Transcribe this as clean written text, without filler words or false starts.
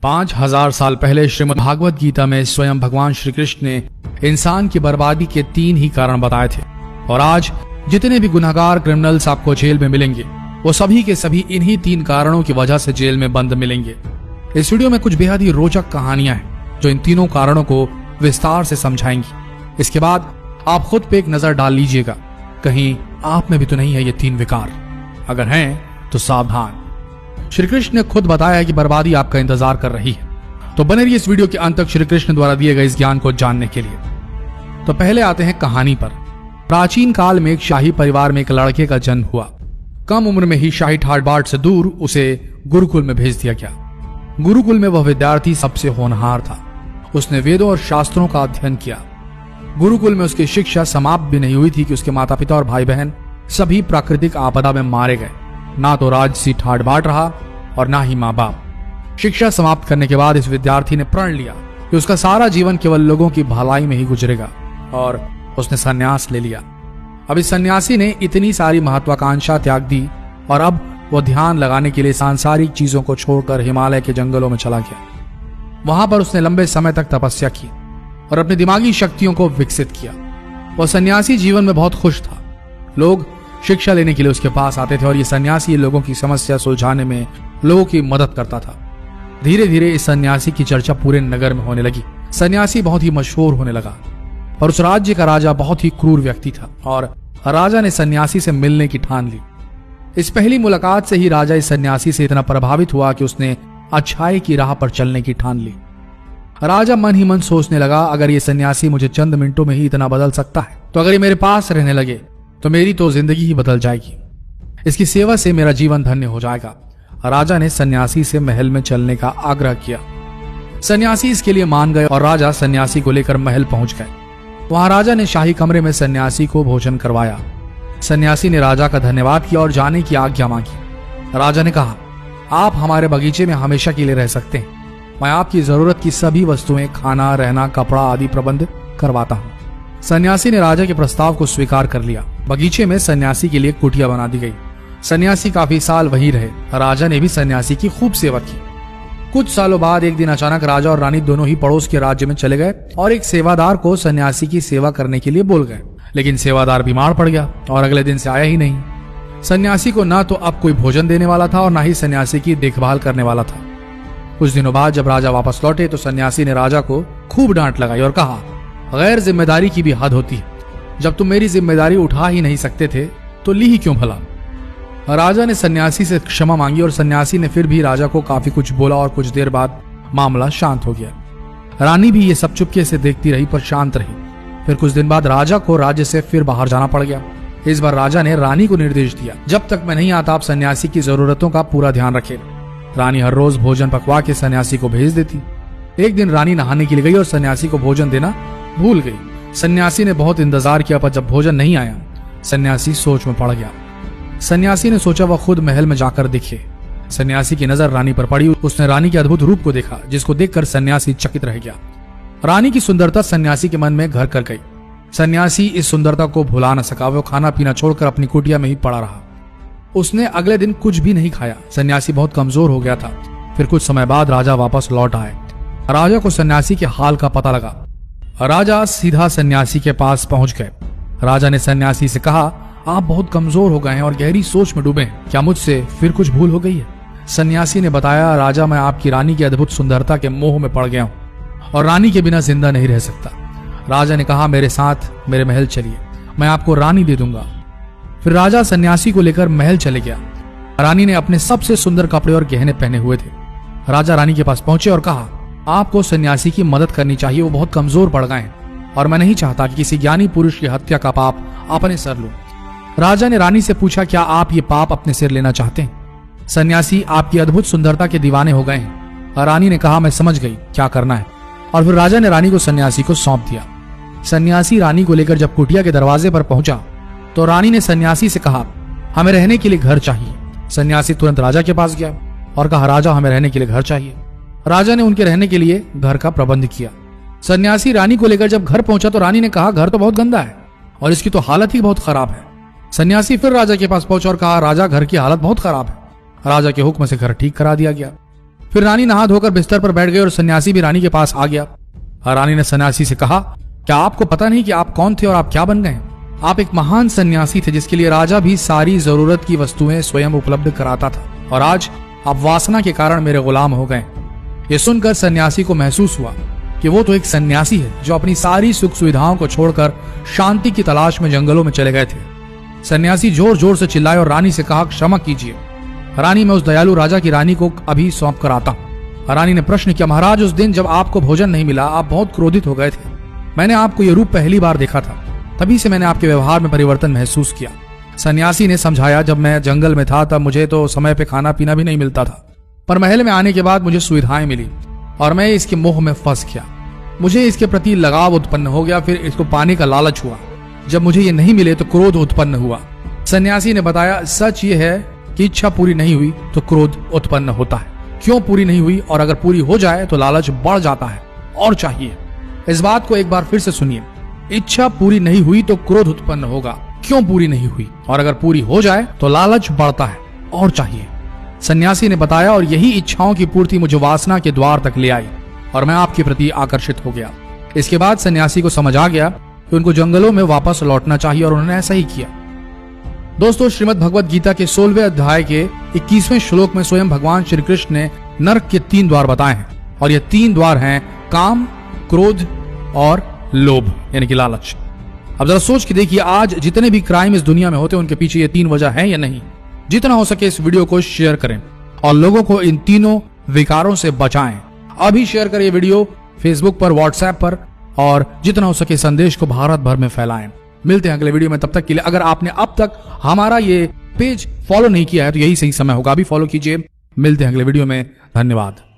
5000 साल पहले श्रीमद् भागवत गीता में स्वयं भगवान श्री कृष्ण ने इंसान की बर्बादी के 3 ही कारण बताए थे। और आज जितने भी गुनहगार क्रिमिनल्स आपको जेल में मिलेंगे वो सभी के सभी इन्हीं 3 कारणों की वजह से जेल में बंद मिलेंगे। इस वीडियो में कुछ बेहद ही रोचक कहानियां हैं जो इन तीनों कारणों को विस्तार से समझाएंगी। इसके बाद आप खुद पे एक नजर डाल लीजिएगा, कहीं आप में भी तो नहीं है ये 3 विकार। अगर हैं तो सावधान। श्री कृष्ण ने खुद बताया है कि बर्बादी आपका इंतजार कर रही है, तो बने रहिए इस वीडियो के अंत तक श्री कृष्ण द्वारा दिए गए इस ज्ञान को जानने के लिए। तो पहले आते हैं कहानी पर। प्राचीन काल में एक शाही परिवार में एक लड़के का जन्म हुआ। कम उम्र में ही शाही ठाट बाट से दूर उसे गुरुकुल में भेज दिया गया। गुरुकुल में वह विद्यार्थी सबसे होनहार था। उसने वेदों और शास्त्रों का अध्ययन किया। गुरुकुल में उसकी शिक्षा समाप्त भी नहीं हुई थी कि उसके माता पिता और भाई बहन सभी प्राकृतिक आपदा में मारे गए। ना तो राजसी ठाट बाट रहा और ना ही माँ बाप। शिक्षा समाप्त करने के बाद इस विद्यार्थी ने प्रण लिया कि उसका सारा जीवन केवल लोगों की भलाई में ही गुजरेगा और उसने संन्यास ले लिया। अब इस सन्यासी ने इतनी सारी महत्वाकांक्षा त्याग दी और अब वो ध्यान लगाने के लिए सांसारिक चीजों को छोड़कर हिमालय के जंगलों में चला गया। वहां पर उसने लंबे समय तक तपस्या की और अपनी दिमागी शक्तियों को विकसित किया। वह सन्यासी जीवन में बहुत खुश था। लोग शिक्षा लेने के लिए उसके पास आते थे और ये सन्यासी लोगों की समस्या सुलझाने में लोगों की मदद करता था। धीरे धीरे इस सन्यासी की चर्चा पूरे नगर में होने लगी। सन्यासी बहुत ही मशहूर होने लगा और उस राज्य का राजा बहुत ही क्रूर व्यक्ति था और राजा ने सन्यासी से मिलने की ठान ली। इस पहली मुलाकात से ही राजा इस सन्यासी से इतना प्रभावित हुआ कि उसने अच्छाई की राह पर चलने की ठान ली। राजा मन ही मन सोचने लगा, अगर ये सन्यासी मुझे चंद मिनटों में ही इतना बदल सकता है तो अगर ये मेरे पास रहने लगे तो मेरी तो जिंदगी ही बदल जाएगी। इसकी सेवा से मेरा जीवन धन्य हो जाएगा। राजा ने सन्यासी से महल में चलने का आग्रह किया। सन्यासी इसके लिए मान गए और राजा सन्यासी को लेकर महल पहुंच गए। वहां राजा ने शाही कमरे में सन्यासी को भोजन करवाया। सन्यासी ने राजा का धन्यवाद किया और जाने की आज्ञा मांगी। राजा ने कहा, आप हमारे बगीचे में हमेशा के लिए रह सकते हैं। मैं आपकी जरूरत की सभी वस्तुएं, खाना, रहना, कपड़ा आदि प्रबंध करवाता हूँ। सन्यासी ने राजा के प्रस्ताव को स्वीकार कर लिया। बगीचे में सन्यासी के लिए कुटिया बना दी गई। सन्यासी काफी साल वहीं रहे। राजा ने भी सन्यासी की खूब सेवा की। कुछ सालों बाद एक दिन अचानक राजा और रानी दोनों ही पड़ोस के राज्य में चले गए और एक सेवादार को सन्यासी की सेवा करने के लिए बोल गए। लेकिन सेवादार बीमार पड़ गया और अगले दिन से आया ही नहीं। सन्यासी को ना तो अब कोई भोजन देने वाला था और ना ही सन्यासी की देखभाल करने वाला था। कुछ दिनों बाद जब राजा वापस लौटे तो सन्यासी ने राजा को खूब डांट लगाई और कहा, गैर जिम्मेदारी की भी हद होती है। जब तुम मेरी जिम्मेदारी उठा ही नहीं सकते थे तो ली ही क्यों भला। राजा ने सन्यासी से क्षमा मांगी और सन्यासी ने फिर भी राजा को काफी कुछ बोला और कुछ देर बाद मामला शांत हो गया। रानी भी ये सब चुपके से देखती रही पर शांत रही। फिर कुछ दिन बाद राजा को राज्य से फिर बाहर जाना पड़ गया। इस बार राजा ने रानी को निर्देश दिया, जब तक मैं नहीं आता आप सन्यासी की जरूरतों का पूरा ध्यान रखें। रानी हर रोज भोजन पकवा के सन्यासी को भेज देती। एक दिन रानी नहाने के लिए गई और सन्यासी को भोजन देना भूल गई। सन्यासी ने बहुत इंतजार किया पर जब भोजन नहीं आया सन्यासी सोच में पड़ गया। सन्यासी ने सोचा वह खुद महल में जाकर दिखे। सन्यासी की नजर रानी पर पड़ी। उसने रानी के अद्भुत रूप को देखा, जिसको देखकर सन्यासी चकित रह गया। रानी की सुंदरता सन्यासी के मन में घर कर गई। सन्यासी इस सुंदरता को भुला न सका। वो खाना पीना छोड़कर अपनी कुटिया में ही पड़ा रहा। उसने अगले दिन कुछ भी नहीं खाया। सन्यासी बहुत कमजोर हो गया था। फिर कुछ समय बाद राजा वापस लौट आए। राजा को सन्यासी के हाल का पता लगा। राजा सीधा सन्यासी के पास पहुंच गए। राजा ने सन्यासी से कहा, आप बहुत कमजोर हो गए हैं और गहरी सोच में डूबे हैं। क्या मुझसे फिर कुछ भूल हो गई है? सन्यासी ने बताया, राजा मैं आपकी रानी की अद्भुत सुंदरता के मोह में पड़ गया हूँ और रानी के बिना जिंदा नहीं रह सकता। राजा ने कहा, मेरे साथ मेरे महल चलिए, मैं आपको रानी दे दूंगा। फिर राजा सन्यासी को लेकर महल चले गया। रानी ने अपने सबसे सुंदर कपड़े और गहने पहने हुए थे। राजा रानी के पास पहुंचे और कहा, आपको सन्यासी की मदद करनी चाहिए। वो बहुत कमजोर पड़ गए हैं और मैं नहीं चाहता कि किसी ज्ञानी पुरुष की हत्या का पाप अपने सर लूं। राजा ने रानी से पूछा, क्या आप ये पाप अपने सिर लेना चाहते हैं? सन्यासी आपकी अद्भुत सुंदरता के दीवाने हो गए हैं। रानी ने कहा, मैं समझ गई क्या करना है। और फिर राजा ने रानी को सन्यासी को सौंप दिया। सन्यासी रानी को लेकर जब कुटिया के दरवाजे पर पहुंचा तो रानी ने सन्यासी से कहा, हमें रहने के लिए घर चाहिए। सन्यासी तुरंत राजा के पास गया और कहा, राजा हमें रहने के लिए घर चाहिए। राजा ने उनके रहने के लिए घर का प्रबंध किया। सन्यासी रानी को लेकर जब घर पहुंचा तो रानी ने कहा, घर तो बहुत गंदा है और इसकी तो हालत ही बहुत खराब है। सन्यासी फिर राजा के पास पहुंचा और कहा, राजा घर की हालत बहुत खराब है। राजा के हुक्म से घर ठीक करा दिया गया। फिर रानी नहा धोकर बिस्तर पर बैठ गई और सन्यासी भी रानी के पास आ गया। रानी ने सन्यासी से कहा, क्या आपको पता नहीं कि आप कौन थे और आप क्या बन गए? आप एक महान सन्यासी थे जिसके लिए राजा भी सारी जरूरत की वस्तुएं स्वयं उपलब्ध कराता था, और आज आप वासना के कारण मेरे गुलाम हो गए। ये सुनकर सन्यासी को महसूस हुआ कि वो तो एक सन्यासी है जो अपनी सारी सुख सुविधाओं को छोड़कर शांति की तलाश में जंगलों में चले गए थे। सन्यासी जोर जोर से चिल्लाए और रानी से कहा, क्षमा कीजिए रानी, मैं उस दयालु राजा की रानी को अभी सौंप कर आता हूं। रानी ने प्रश्न किया, महाराज, उस दिन जब आपको भोजन नहीं मिला आप बहुत क्रोधित हो गए थे। मैंने आपको ये रूप पहली बार देखा था, तभी से मैंने आपके व्यवहार में परिवर्तन महसूस किया। सन्यासी ने समझाया, जब मैं जंगल में था तब मुझे तो समय पे खाना पीना भी नहीं मिलता था, पर महल में आने के बाद मुझे सुविधाएं मिली और मैं इसके मोह में फंस गया। मुझे इसके प्रति लगाव उत्पन्न हो गया, फिर इसको पाने का लालच हुआ। जब मुझे ये नहीं मिले तो क्रोध उत्पन्न हुआ। सन्यासी ने बताया, सच ये है कि इच्छा पूरी नहीं हुई तो क्रोध उत्पन्न होता है। क्यों पूरी नहीं हुई, और अगर पूरी हो जाए तो लालच बढ़ जाता है और चाहिए। इस बात को एक बार फिर से सुनिए, इच्छा पूरी नहीं हुई तो क्रोध उत्पन्न होगा। क्यों पूरी नहीं हुई, और अगर पूरी हो जाए तो लालच बढ़ता है और चाहिए। सन्यासी ने बताया, और यही इच्छाओं की पूर्ति मुझे वासना के द्वार तक ले आई और मैं आपके प्रति आकर्षित हो गया। इसके बाद सन्यासी को समझ आ गया कि उनको जंगलों में वापस लौटना चाहिए और उन्होंने ऐसा ही किया। दोस्तों, श्रीमद् भगवद गीता के 16वें अध्याय के 21वें श्लोक में स्वयं भगवान श्री कृष्ण ने नरक के 3 द्वार बताए हैं, और ये 3 द्वार हैं काम, क्रोध और लोभ, यानी कि लालच। अब जरा सोच के देखिए, आज जितने भी क्राइम इस दुनिया में होते हैं उनके पीछे ये 3 वजह है या नहीं। जितना हो सके इस वीडियो को शेयर करें और लोगों को इन तीनों विकारों से बचाएं। अभी शेयर करें ये वीडियो फेसबुक पर, व्हाट्सएप पर, और जितना हो सके संदेश को भारत भर में फैलाएं। मिलते हैं अगले वीडियो में, तब तक के लिए अगर आपने अब तक हमारा ये पेज फॉलो नहीं किया है तो यही सही समय होगा, अभी फॉलो कीजिए। मिलते हैं अगले वीडियो में, धन्यवाद।